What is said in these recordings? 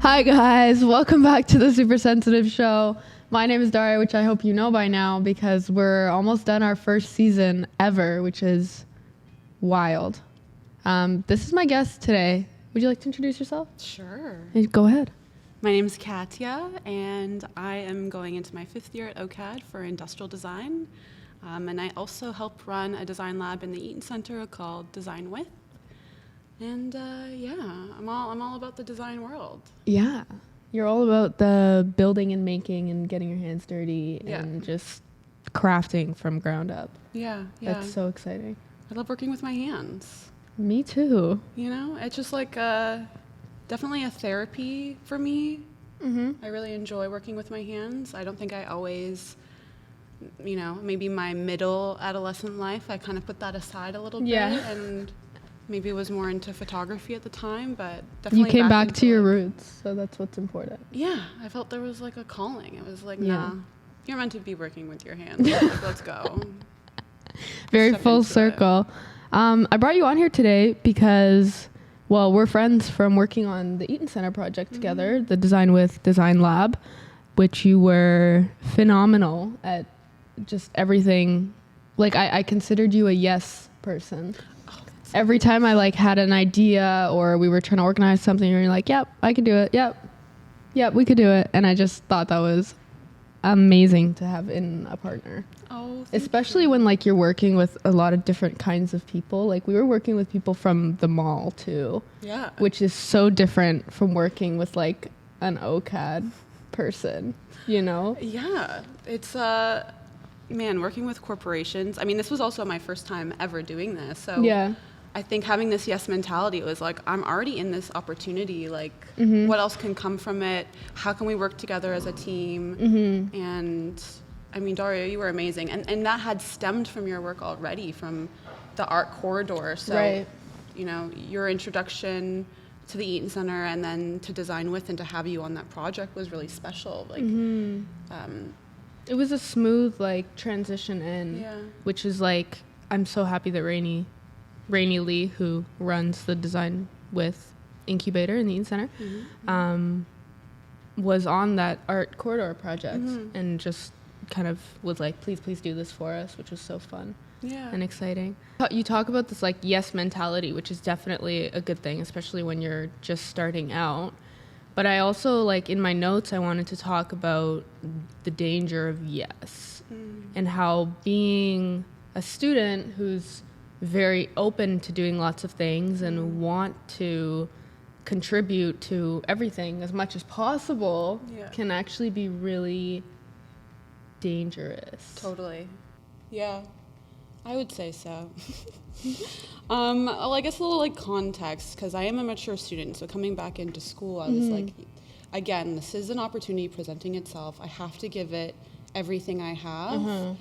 Hi guys, welcome back to the Super Sensitive Show. My name is Daria, which I hope you know by now because we're almost done our first season ever, which is wild. This is my guest today. Would you like to introduce yourself? Sure. Go ahead. My name is Katya, and I am going into my 5th year at OCAD for industrial design. And I also help run a design lab in the Eaton Center called Design With. And I'm all about the design world. Yeah. You're all about the building and making and getting your hands dirty and just crafting from ground up. Yeah. That's so exciting. I love working with my hands. Me too. You know, it's just like definitely a therapy for me. Mm-hmm. I really enjoy working with my hands. I don't think I always, maybe my middle adolescent life, I kind of put that aside a little bit and maybe was more into photography at the time, but definitely you came back to your roots, so that's what's important. Yeah, I felt there was like a calling. It was like, nah, you're meant to be working with your hands. Like, let's go. Very full circle. I brought you on here today because, well, we're friends from working on the Eaton Center project together, the Design With Design Lab, which you were phenomenal at just everything. Like, I considered you a yes person. Every time I had an idea or we were trying to organize something, you're like, yep, I can do it. Yep, we could do it. And I just thought that was amazing to have in a partner. Oh, especially when you're working with a lot of different kinds of people. Like we were working with people from the mall too. Yeah. Which is so different from working with an OCAD person, you know? Yeah. It's working with corporations. I mean, this was also my first time ever doing this. So yeah. I think having this yes mentality was like, I'm already in this opportunity. Like, what else can come from it? How can we work together as a team? Mm-hmm. And I mean, Daria, you were amazing. And that had stemmed from your work already, from the art corridor. So, your introduction to the Eaton Center and then to Design With and to have you on that project was really special. Like, it was a smooth transition in, which is I'm so happy that Rainey Lee, who runs the Design With incubator in the Eaton Center, was on that art corridor project and just kind of was like, please do this for us, which was so fun and exciting. You talk about this yes mentality, which is definitely a good thing, especially when you're just starting out. But I also in my notes, I wanted to talk about the danger of yes and how being a student who's very open to doing lots of things and want to contribute to everything as much as possible can actually be really dangerous. Totally. Yeah, I would say so. Well, I guess a little context, because I am a mature student, so coming back into school, I was again, this is an opportunity presenting itself. I have to give it everything I have.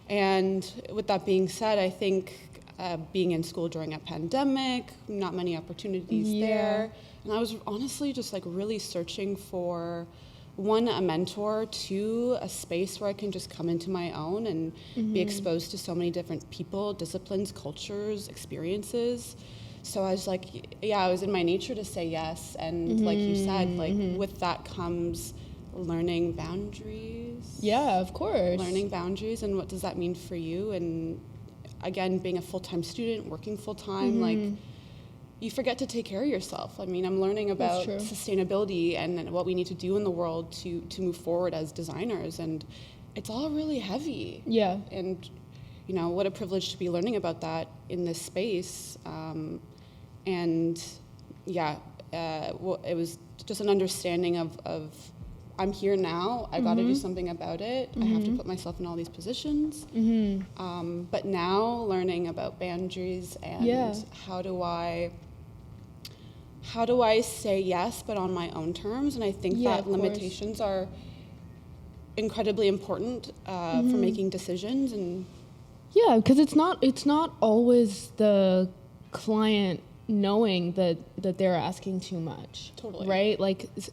And with that being said, I think being in school during a pandemic, not many opportunities there. And I was honestly just really searching for, one, a mentor, two, a space where I can just come into my own and be exposed to so many different people, disciplines, cultures, experiences. So I was it was in my nature to say yes. And like you said, with that comes learning boundaries. Yeah, of course. Learning boundaries and what does that mean for you? And again, being a full-time student, working full-time, you forget to take care of yourself. I mean, I'm learning about sustainability and what we need to do in the world to move forward as designers, and it's all really heavy. Yeah. And, what a privilege to be learning about that in this space. It was just an understanding of I'm here now. I got to do something about it. I have to put myself in all these positions. But now learning about boundaries and how do I say yes, but on my own terms? And I think that limitations are incredibly important for making decisions. And because it's not always the client knowing that they're asking too much. Totally. Right?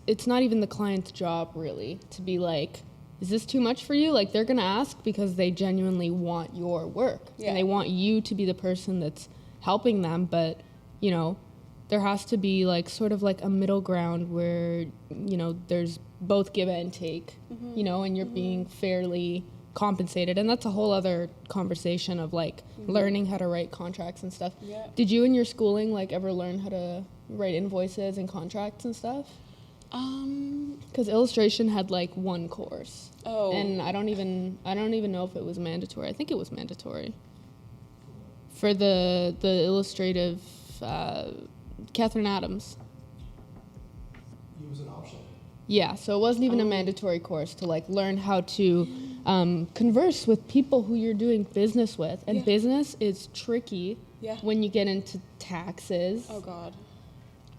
It's not even the client's job really to be is this too much for you? They're gonna ask because they genuinely want your work and they want you to be the person that's helping them, but there has to be like sort of like a middle ground where, you know, there's both give and take, you know, and you're being fairly compensated. And that's a whole other conversation of like learning how to write contracts and stuff. Yeah. Did you in your schooling like ever learn how to write invoices and contracts and stuff? Because illustration had like one course. Oh. And I don't even know if it was mandatory. I think it was mandatory. For the illustrative, Catherine Adams. It was an option. Yeah, so it wasn't even a mandatory course to like learn how to converse with people who you're doing business with. And business is tricky when you get into taxes. Oh, God.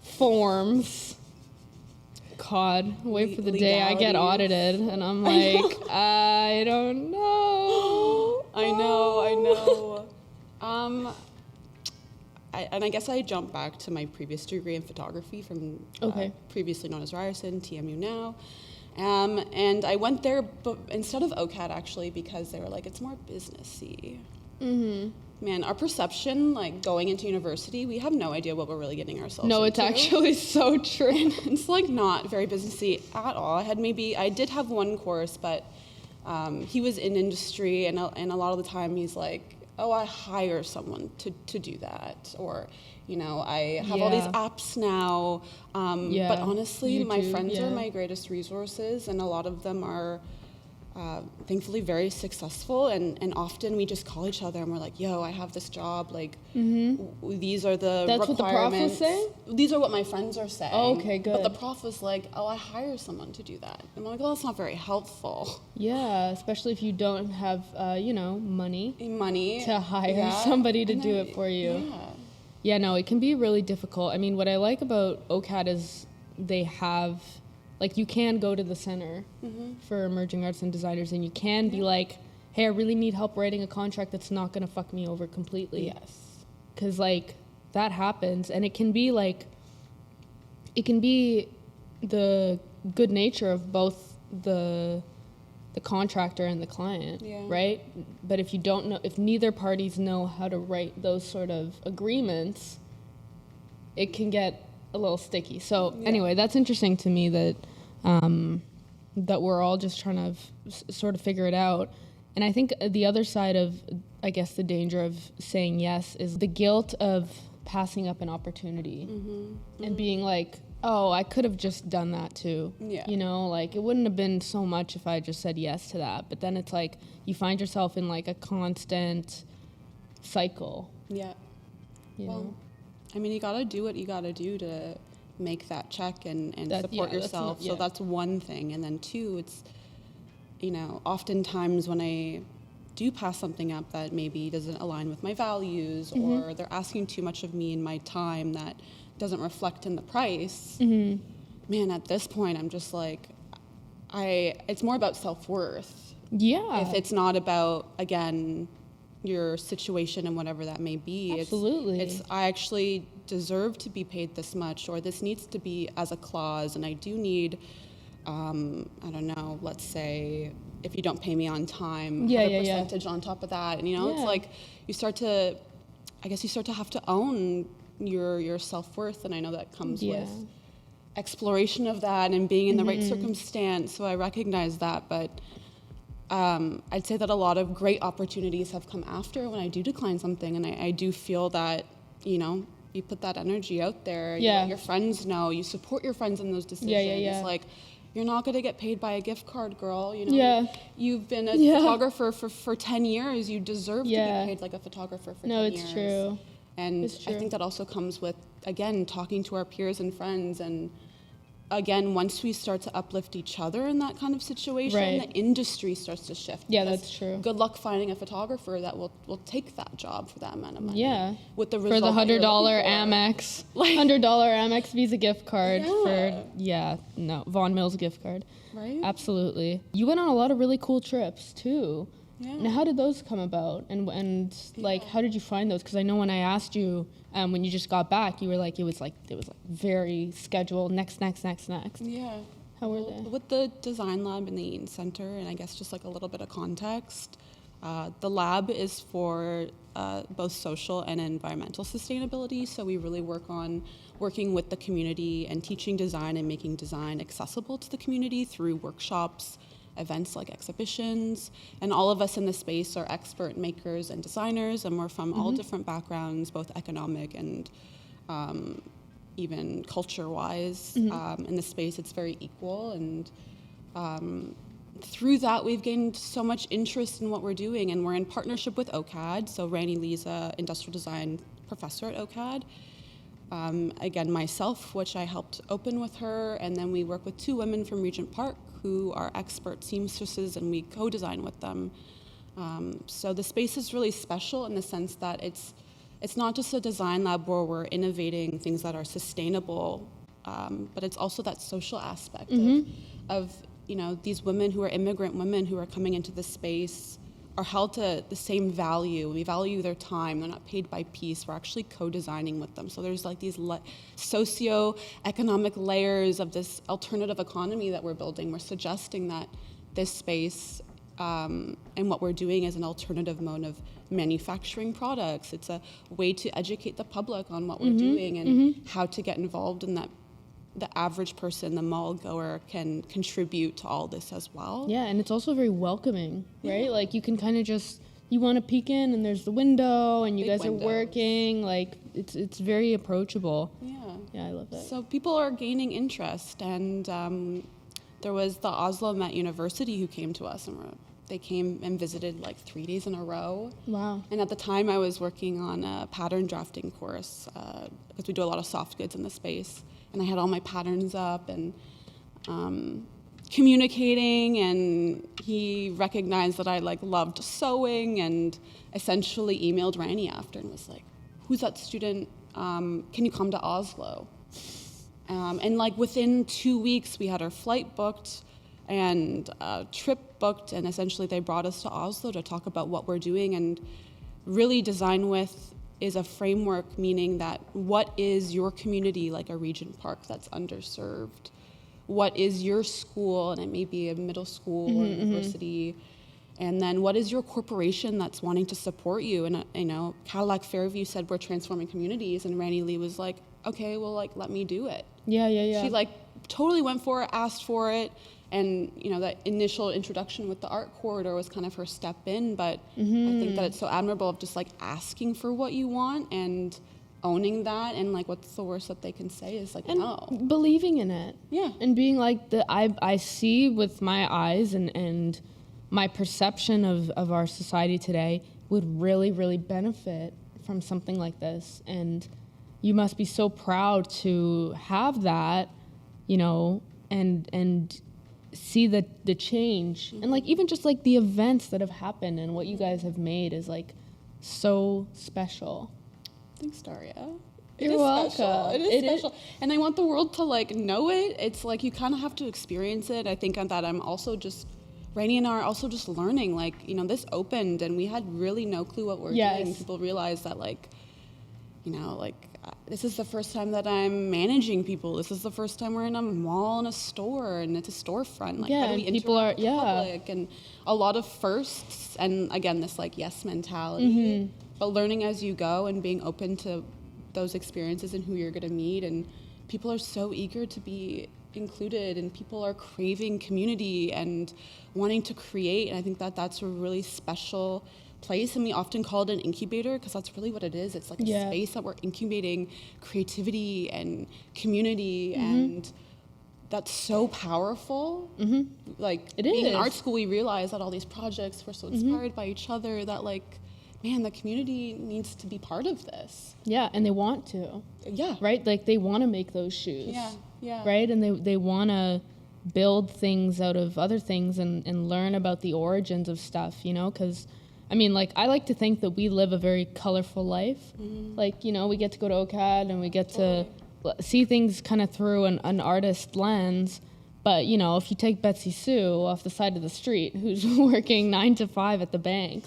Forms. God, wait for the day I get audited and I'm like, I don't know. I know. I guess I jump back to my previous degree in photography from previously known as Ryerson, TMU now. And I went there, but instead of OCAD actually, because they were like, it's more businessy. Man, our perception, like going into university, we have no idea what we're really getting ourselves into. No, it's actually so true. It's like not very businessy at all. I did have one course, but he was in industry, and a lot of the time he's like, oh, I hire someone to do that, or, you know, I have all these apps now. But honestly, YouTube, my friends are my greatest resources, and a lot of them are thankfully very successful, and often we just call each other and we're like, yo, I have this job, like these are the That's requirements. what the prof was saying? These are what my friends are saying. Oh, okay, good. But the prof was like, oh, I hire someone to do that. And I'm like, well, that's not very helpful. Yeah, especially if you don't have you know, money to hire somebody to do it for you. Yeah, no, it can be really difficult. I mean, what I like about OCAD is they have, like, you can go to the center for emerging artists and designers, and you can be like, hey, I really need help writing a contract that's not going to fuck me over completely. Yes. Because, like, that happens, and it can be, like, it can be the good nature of both the contractor and the client, right? But if you don't know, if neither parties know how to write those sort of agreements, it can get a little sticky. So anyway, that's interesting to me that that we're all just trying to sort of figure it out. And I think the other side of, I guess, the danger of saying yes is the guilt of passing up an opportunity and being like, oh, I could have just done that too. You know, like, it wouldn't have been so much if I just said yes to that. But then it's like you find yourself in like a constant cycle. Yeah. You know? I mean, you gotta do what you gotta do to make that check and support yourself. So that's one thing. And then two, it's, you know, oftentimes when I do pass something up that maybe doesn't align with my values or they're asking too much of me in my time that doesn't reflect in the price, man, at this point, I'm just like, it's more about self-worth. Yeah. If it's not about, again, your situation and whatever that may be. Absolutely. It's I actually deserve to be paid this much, or this needs to be as a clause, and I do need, I don't know, let's say if you don't pay me on time, have a percentage on top of that. And, you know, it's like you start to have to own your self-worth, and I know that comes with exploration of that and being in the right circumstance, so I recognize that, but I'd say that a lot of great opportunities have come after when I do decline something, and I do feel that, you know, you put that energy out there, your friends know, you support your friends in those decisions, like, you're not going to get paid by a gift card, girl, you know, you've been a photographer for 10 years, you deserve to be paid like a photographer for 10 years. No, it's true. And I think that also comes with, again, talking to our peers and friends. And again, once we start to uplift each other in that kind of situation, the industry starts to shift. Yeah, that's true. Good luck finding a photographer that will take that job for that amount of money. Yeah. With the for the $100 Amex, $100 Amex Visa gift card Vaughan Mills gift card. Right. Absolutely. You went on a lot of really cool trips too. Yeah. Now, how did those come about? And like, how did you find those? Because I know when I asked you, when you just got back, you were like, it was very scheduled, next. Yeah. How were they? With the design lab in the Eaton Center, and I guess just like a little bit of context, The lab is for both social and environmental sustainability, so we really work on working with the community and teaching design and making design accessible to the community through workshops, events like exhibitions, and all of us in the space are expert makers and designers, and we're from all different backgrounds, both economic and even culture-wise. In the space, it's very equal, and through that, we've gained so much interest in what we're doing, and we're in partnership with OCAD. So Rani Lee's an industrial design professor at OCAD. Again, myself, which I helped open with her, and then we work with 2 women from Regent Park who are expert seamstresses, and we co-design with them. So the space is really special in the sense that it's not just a design lab where we're innovating things that are sustainable, but it's also that social aspect of these women who are immigrant women who are coming into the space are held to the same value. We value their time. They're not paid by piece. We're actually co-designing with them. So there's like these socio-economic layers of this alternative economy that we're building. We're suggesting that this space and what we're doing is an alternative mode of manufacturing products. It's a way to educate the public on what we're doing and how to get involved in that. The average person, the mall goer, can contribute to all this as well. Yeah, and it's also very welcoming, right? Yeah. Like you can kind of you want to peek in and there's the window and you Big guys windows. Are working. Like it's very approachable. Yeah. Yeah, I love that. So people are gaining interest, and there was the Oslo Met University who came to us, and they came and visited like 3 days in a row. Wow. And at the time I was working on a pattern drafting course because we do a lot of soft goods in the space. And I had all my patterns up and communicating, and he recognized that I loved sewing and essentially emailed Rani after and was like, who's that student? Can you come to Oslo? And within 2 weeks we had our flight booked and a trip booked, and essentially they brought us to Oslo to talk about what we're doing. And really Design With is a framework, meaning that what is your community, like a Regent Park that's underserved? What is your school, and it may be a middle school or university, and then what is your corporation that's wanting to support you? And Cadillac Fairview said we're transforming communities, and Rani Lee was like, okay, well, let me do it. Yeah. She totally went for it, asked for it. And, that initial introduction with the art corridor was kind of her step in. But I think that it's so admirable of just asking for what you want and owning that. And what's the worst that they can say is and no. Believing in it. Yeah. And being I see with my eyes and my perception of our society today would really, really benefit from something like this. And you must be so proud to have that, and see the change. And even just the events that have happened and what you guys have made is so special. Thanks, Daria. You're welcome. Special. It is special. And I want the world to know it. It's you kind of have to experience it. I think that I'm also just, Rani and I are also just learning, this opened and we had really no clue what we're doing. People realize that this is the first time that I'm managing people. This is the first time we're in a mall and a store, and it's a storefront. How do we interact with the public? And a lot of firsts, and again, this yes mentality, but learning as you go and being open to those experiences and who you're going to meet. And people are so eager to be included, and people are craving community and wanting to create. And I think that that's a really special place, and we often call it an incubator because that's really what it is. It's a space that we're incubating creativity and community, and that's so powerful. It being in art school, we realized that all these projects were so inspired by each other that man, the community needs to be part of this. Yeah, and they want to. Yeah. Right? They want to make those shoes. Yeah. Right? And they want to build things out of other things and learn about the origins of stuff, because I like to think that we live a very colorful life. We get to go to OCAD and we get to see things kind of through an artist lens. But, if you take Betsy Sue off the side of the street, who's working 9 to 5 at the bank,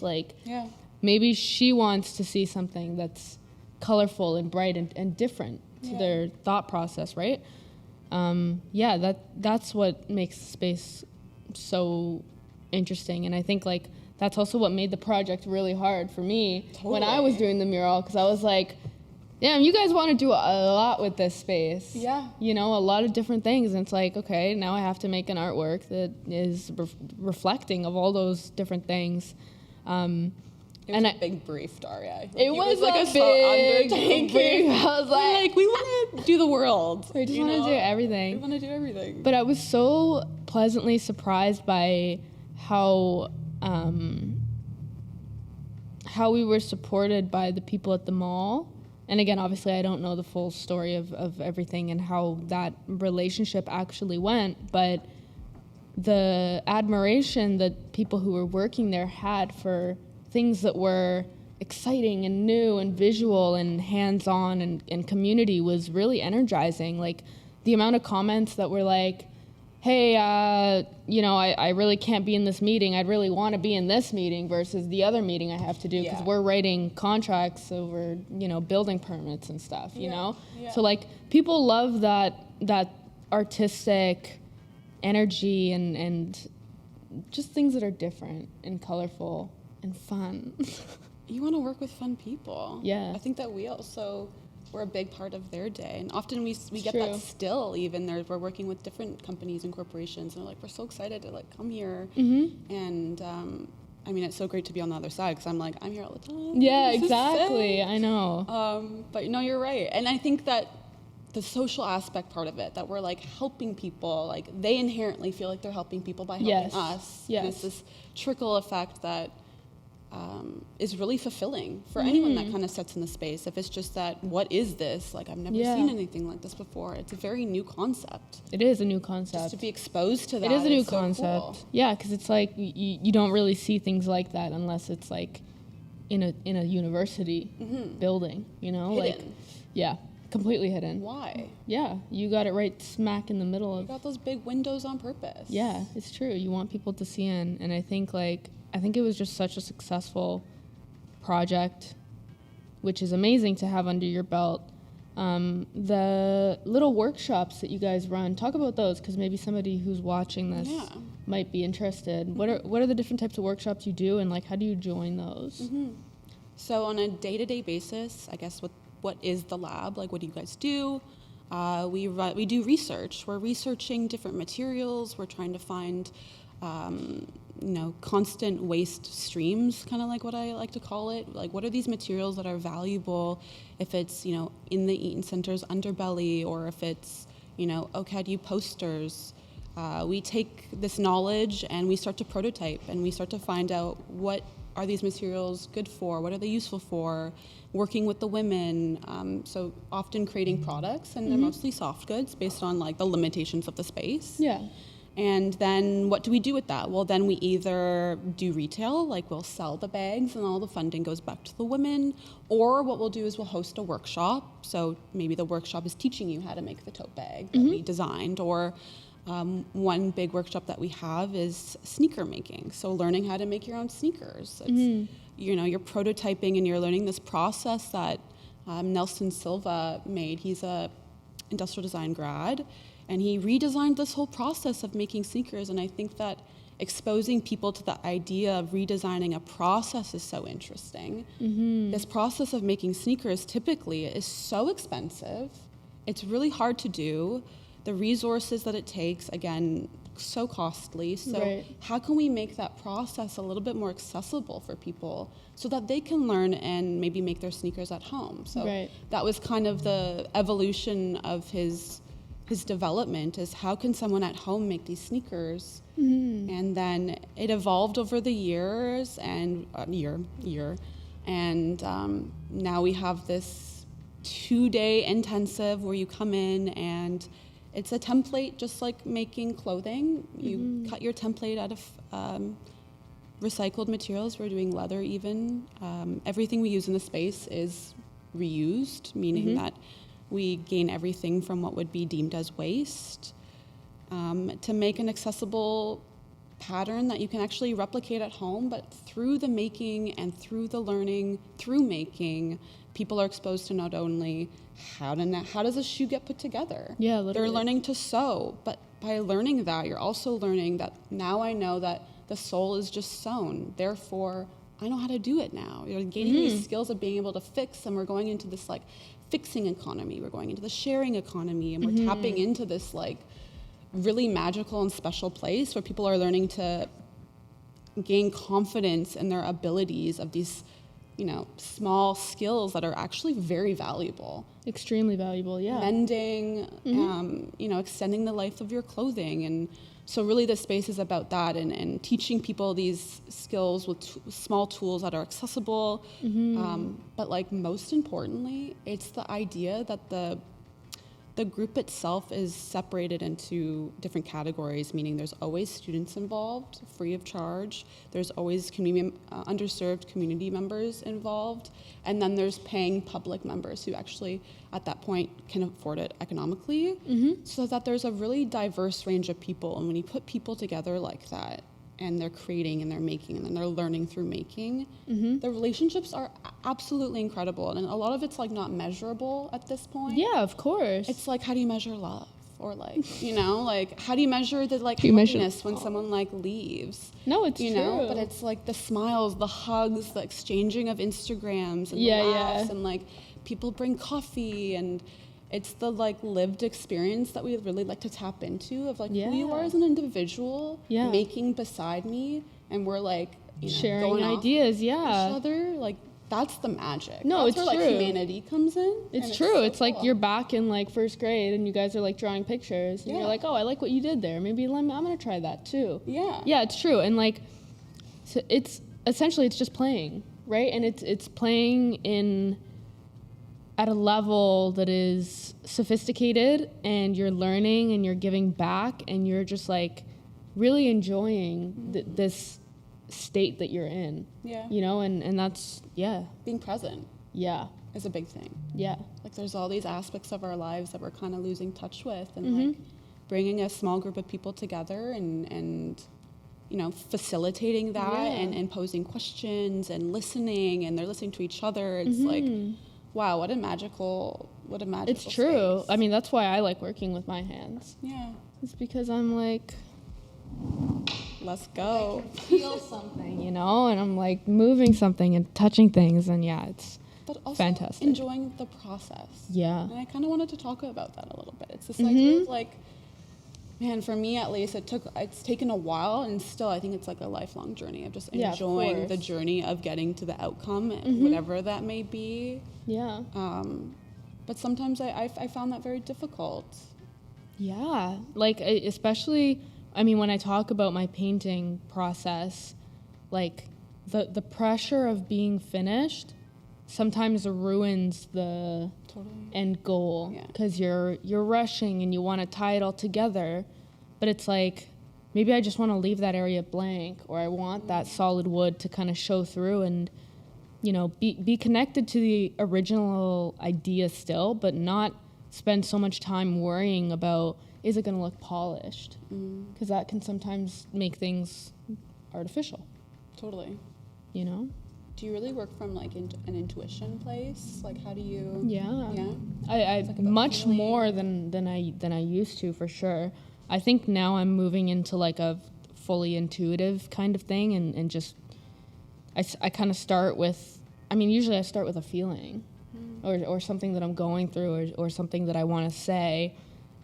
maybe she wants to see something that's colorful and bright and different to their thought process, right? That's what makes the space so interesting. And I think that's also what made the project really hard for me when I was doing the mural, because I was like, damn, you guys want to do a lot with this space. Yeah. You know, a lot of different things. And it's like, okay, now I have to make an artwork that is reflecting of all those different things. It was a big brief, Daria. It was like a big brief. I was like, we want to do the world. We just want to do everything. We want to do everything. But I was so pleasantly surprised by how we were supported by the people at the mall. And again, obviously, I don't know the full story of everything and how that relationship actually went, but the admiration that people who were working there had for things that were exciting and new and visual and hands-on and community was really energizing. Like, the amount of comments that were like, hey, I really can't be in this meeting. I'd really want to be in this meeting versus the other meeting I have to do because we're writing contracts over, building permits and stuff, you know? Yeah. So, like, people love that artistic energy and just things that are different and colorful and fun. You want to work with fun people. Yeah. I think that we also were a big part of their day. And often we get that still, even there. We're working with different companies and corporations, and we're so excited to come here. Mm-hmm. And it's so great to be on the other side because I'm here all the time. Yeah, exactly. I know. But no, you're right. And I think that the social aspect part of it, that we're helping people, they inherently feel like they're helping people by helping us. Yes. And it's this trickle effect that is really fulfilling for anyone that kind of sits in the space. If it's just that, what is this? I've never seen anything like this before. It's a very new concept. It is a new concept. Just to be exposed to that. It is a new concept. So cool. Yeah, because it's you don't really see things like that unless it's in a university building, Hidden. Yeah, completely hidden. Why? Yeah, you got it right smack in the middle of. You got those big windows on purpose. Yeah, it's true. You want people to see in, and I think it was just such a successful project, which is amazing to have under your belt. The little workshops that you guys run, talk about those, because maybe somebody who's watching this might be interested. What are the different types of workshops you do, and how do you join those? Mm-hmm. So on a day-to-day basis, I guess what is the lab? What do you guys do? We do research. We're researching different materials. We're trying to find constant waste streams, kind of what I like to call it. What are these materials that are valuable if it's, in the Eaton Center's underbelly, or if it's, OCADU posters. We take this knowledge and we start to prototype, and we start to find out what are these materials good for, what are they useful for, working with the women, so often creating products, and they're mostly soft goods based on the limitations of the space. Yeah. And then what do we do with that? Well, then we either do retail, we'll sell the bags and all the funding goes back to the women, or what we'll do is we'll host a workshop. So maybe the workshop is teaching you how to make the tote bag that we designed, or one big workshop that we have is sneaker making. So learning how to make your own sneakers. It's, you're prototyping and you're learning this process that Nelson Silva made. He's a industrial design grad. And he redesigned this whole process of making sneakers. And I think that exposing people to the idea of redesigning a process is so interesting. Mm-hmm. This process of making sneakers typically is so expensive. It's really hard to do. The resources that it takes, again, so costly. So how can we make that process a little bit more accessible for people so that they can learn and maybe make their sneakers at home? So that was kind of the evolution of his development, is how can someone at home make these sneakers? Mm-hmm. And then it evolved over the years and now we have this 2-day intensive where you come in and it's a template, just like making clothing. You cut your template out of recycled materials. We're doing leather even. Everything we use in the space is reused, meaning that we gain everything from what would be deemed as waste to make an accessible pattern that you can actually replicate at home, but through the making and through the learning, through making, people are exposed to not only how does a shoe get put together? Yeah, literally. They're learning to sew, but by learning that, you're also learning that now I know that the soul is just sown. Therefore, I know how to do it now. You're gaining these skills of being able to fix, and we're going into this like fixing economy. We're going into the sharing economy, and we're tapping into this like really magical and special place where people are learning to gain confidence in their abilities of these, you know, small skills that are actually very valuable. Extremely valuable, yeah. Mending, you know, extending the life of your clothing. And so really the space is about that, and teaching people these skills with small tools that are accessible. But like most importantly, it's the idea that the group itself is separated into different categories, meaning there's always students involved, free of charge. There's always underserved community members involved. And then there's paying public members who actually, at that point, can afford it economically. So that there's a really diverse range of people. And when you put people together like that, and they're creating and they're making and then they're learning through making, the relationships are absolutely incredible. And a lot of it's like not measurable at this point. Yeah, of course. It's like, how do you measure love? Or like, you know, like how do you measure the like happiness when someone like leaves? No, it's you true. know, but it's like the smiles, the hugs, the exchanging of Instagrams and the laughs, and like people bring coffee, and it's the like lived experience that we really like to tap into of like who you are as an individual, making beside me, and we're like, you know, sharing going ideas, each other. Like that's the magic. No, that's it's where true. Like humanity comes in. It's true. So it's cool. like you're back in like first grade and you guys are like drawing pictures and you're like, oh, I like what you did there. Maybe I'm gonna try that too. Yeah, it's true. And like, so it's essentially it's just playing, right? And it's playing at a level that is sophisticated, and you're learning and you're giving back, and you're just like really enjoying this state that you're in. You know, and that's being present. Is a big thing. Like there's all these aspects of our lives that we're kind of losing touch with, and like bringing a small group of people together and you know, facilitating that and posing questions and listening, and they're listening to each other. It's like, wow, what a magical It's true. space. I mean, that's why I like working with my hands. It's because I'm like, let's go. I can feel something, you know, and I'm like moving something and touching things, and it's but also fantastic. Enjoying the process. And I kind of wanted to talk about that a little bit. It's this idea of like, man, for me at least, it's taken a while, and still I think it's like a lifelong journey of just enjoying the journey of getting to the outcome, whatever that may be. But sometimes I found that very difficult. Like especially, I mean, when I talk about my painting process, like the pressure of being finished sometimes ruins the end goal, because you're rushing and you want to tie it all together, but it's like maybe I just want to leave that area blank, or I want that solid wood to kind of show through and, you know, be connected to the original idea still, but not spend so much time worrying about, is it going to look polished? Because that can sometimes make things artificial. You know? Do you really work from like an intuition place? Like how do you? I like much more than I used to, for sure. I think now I'm moving into like a fully intuitive kind of thing, and just I kind of start with, I mean, usually I start with a feeling or something that I'm going through, or something that I want to say,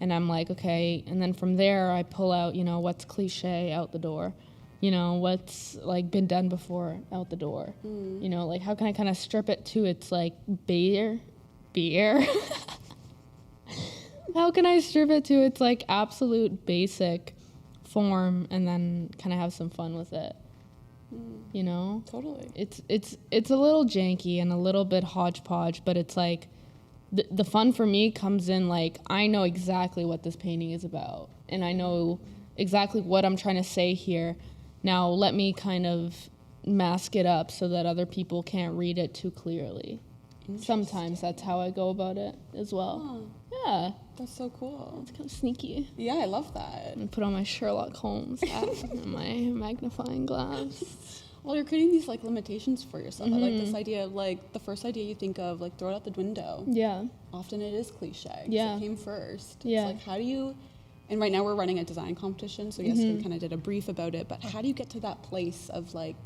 and I'm like, okay, and then from there I pull out, you know, what's cliche out the door. You know, what's like been done before out the door. You know, like how can I kind of strip it to its like beer? How can I strip it to its like absolute basic form and then kind of have some fun with it? You know? It's a little janky and a little bit hodgepodge, but it's like the fun for me comes in like I know exactly what this painting is about, and I know exactly what I'm trying to say here. Now let me kind of mask it up so that other people can't read it too clearly. Sometimes that's how I go about it as well. That's so cool. It's kind of sneaky. I love that. And put on my Sherlock Holmes hat and my magnifying glass. Well, you're creating these like limitations for yourself. I like this idea of like the first idea you think of, like throw it out the window. Often it is cliche. It came first. It's like how do you and right now we're running a design competition, so yes, we kind of did a brief about it, but how do you get to that place of like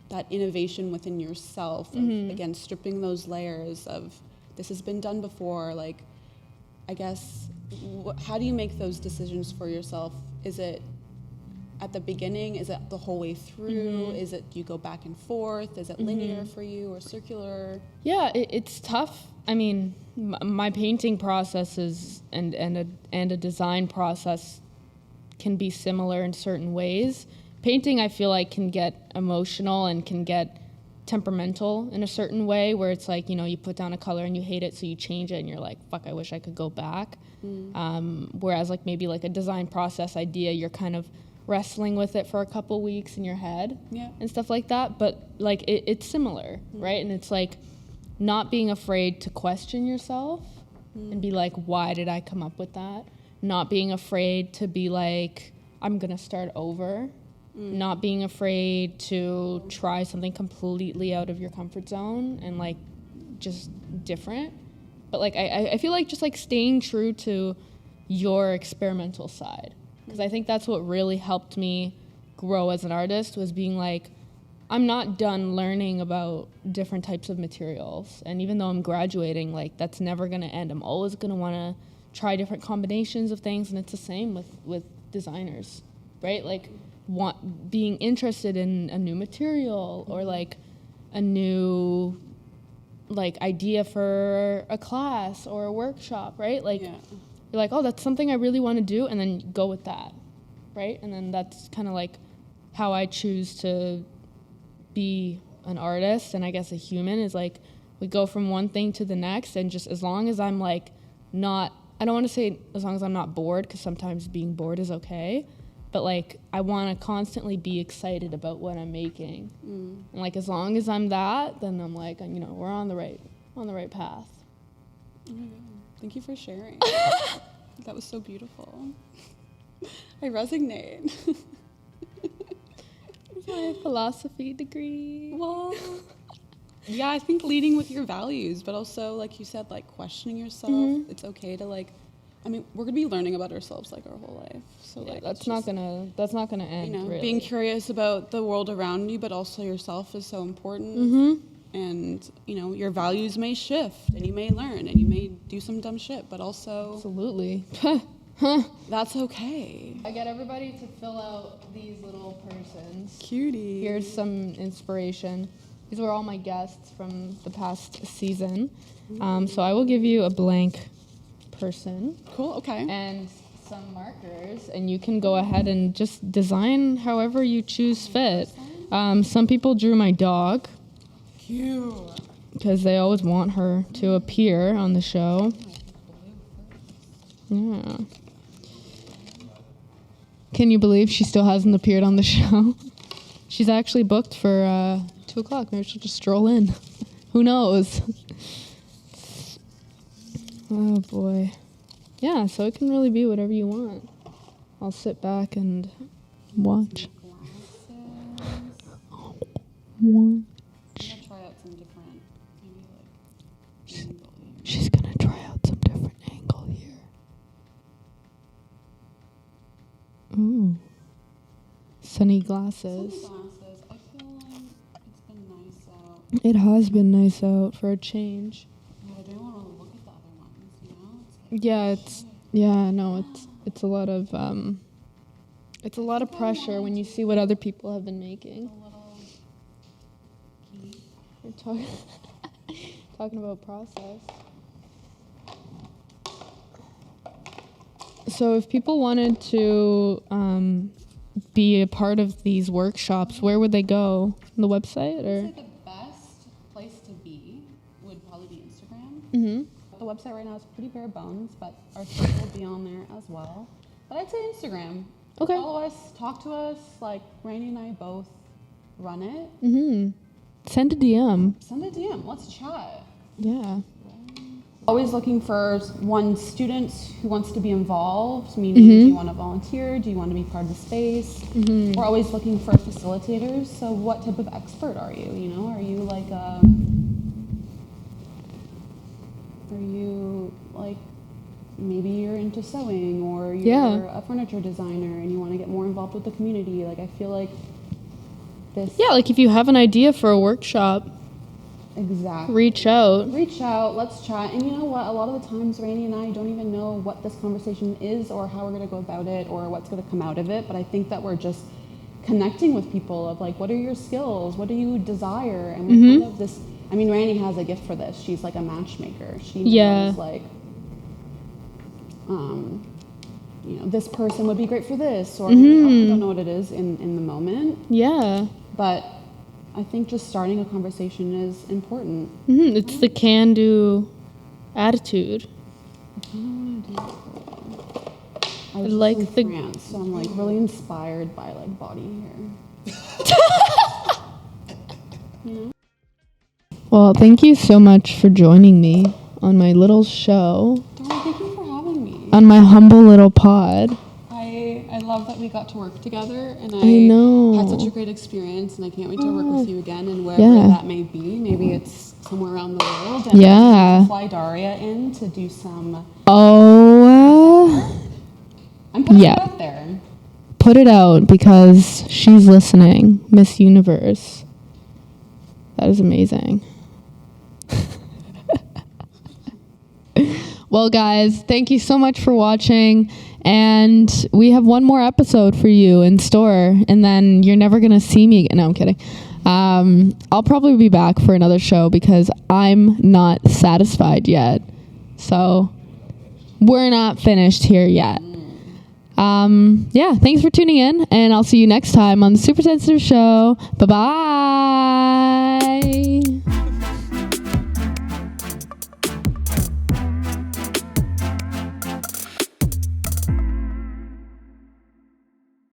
that innovation within yourself, of, again, stripping those layers of this has been done before, like, I guess, how do you make those decisions for yourself? Is it at the beginning? Is it the whole way through? Is it you go back and forth? Is it linear for you or circular? Yeah, it's tough. I mean, my painting processes and a design process can be similar in certain ways. Painting, I feel like, can get emotional and can get temperamental in a certain way, where it's like, you know, you put down a color and you hate it, so you change it and you're like, fuck, I wish I could go back. Whereas like maybe like a design process idea, you're kind of wrestling with it for a couple weeks in your head and stuff like that. But like it's similar, right? And it's like not being afraid to question yourself and be like, why did I come up with that? Not being afraid to be like, I'm gonna start over. Not being afraid to try something completely out of your comfort zone and like just different. But like I feel like just like staying true to your experimental side, because I think that's what really helped me grow as an artist, was being like, I'm not done learning about different types of materials, and even though I'm graduating, like that's never going to end. I'm always going to want to try different combinations of things, and it's the same with designers, right? Like being interested in a new material or like a new like idea for a class or a workshop, right? Like you're like, oh, that's something I really want to do, and then go with that, right? And then that's kind of like how I choose to be an artist, and I guess a human, is like we go from one thing to the next, and just as long as I'm like not, I don't want to say as long as I'm not bored, because sometimes being bored is okay, but like I want to constantly be excited about what I'm making. And like as long as I'm that, then I'm like, you know, we're on the right path. Oh my God. Thank you for sharing. That was so beautiful. I resonate. It's my philosophy degree. Well, yeah, I think leading with your values, but also like you said, like questioning yourself. It's okay to like, I mean, we're gonna be learning about ourselves like our whole life. So Yeah, like that's not gonna end. You know, really. being curious about the world around you, but also yourself is so important. And you know, your values may shift, and you may learn, and you may do some dumb shit, but also Absolutely. that's okay. I get everybody to fill out these little persons. Cutie. Here's some inspiration. These were all my guests from the past season. So I will give you a blank person. Cool. Okay. And some markers, and you can go ahead and just design however you choose fit. Some people drew my dog. Cute. Because they always want her to appear on the show. Yeah. Can you believe she still hasn't appeared on the show? She's actually booked for 2 o'clock. Maybe she'll just stroll in. Who knows? Oh, boy. Yeah, so it can really be whatever you want. I'll sit back and watch. I'm gonna try out some different, maybe like angle. She's gonna try out some different angle here. Ooh. Sunny glasses. Sunglasses. I feel like it's been nice out. It has been nice out for a change. Yeah, I don't want to look at the other ones, you know? It's like, It's a lot of pressure when you see what other people have been making. a little key. We're talking about process. So if people wanted to be a part of these workshops, where would they go? The website, I'd or? say the best place to be would probably be Instagram. Mm-hmm. The website right now is pretty bare bones, but our site will be on there as well. But I'd say Instagram. Okay. Follow us, talk to us. Like Rainey and I both run it. Mm-hmm. Send a DM. Send a DM. Let's chat. Yeah. Always looking for students who wants to be involved, meaning do you want to volunteer? Do you want to be part of the space? We're always looking for facilitators. So what type of expert are you? You know, are you like maybe you're into sewing, or you're a furniture designer and you want to get more involved with the community. Like, I feel like this... Yeah, like if you have an idea for a workshop, exactly. Reach out, let's chat. And you know what? A lot of the times, Rainey and I don't even know what this conversation is or how we're going to go about it or what's going to come out of it. But I think that we're just connecting with people of like, what are your skills? What do you desire? And we're kind of this... I mean, Rainey has a gift for this. She's like a matchmaker. She knows like... you know, this person would be great for this, or I don't know what it is in the moment. Yeah. But I think just starting a conversation is important. It's the can-do attitude. I was like in the France, so I'm like really inspired by like body hair. You know? Well, thank you so much for joining me on my little show. Thank you for having me. On my humble little pod. I love that we got to work together, and I know. had such a great experience, and I can't wait to work with you again, and wherever that may be. Maybe it's somewhere around the world. And maybe fly Daria in to do some... I'm putting it out there. Put it out because she's listening. Miss Universe. That is amazing. Well, guys, thank you so much for watching. And we have one more episode for you in store. And then you're never going to see me again. No, I'm kidding. I'll probably be back for another show because I'm not satisfied yet. So we're not finished here yet. Thanks for tuning in. And I'll see you next time on the Super Sensitive Show. Bye-bye.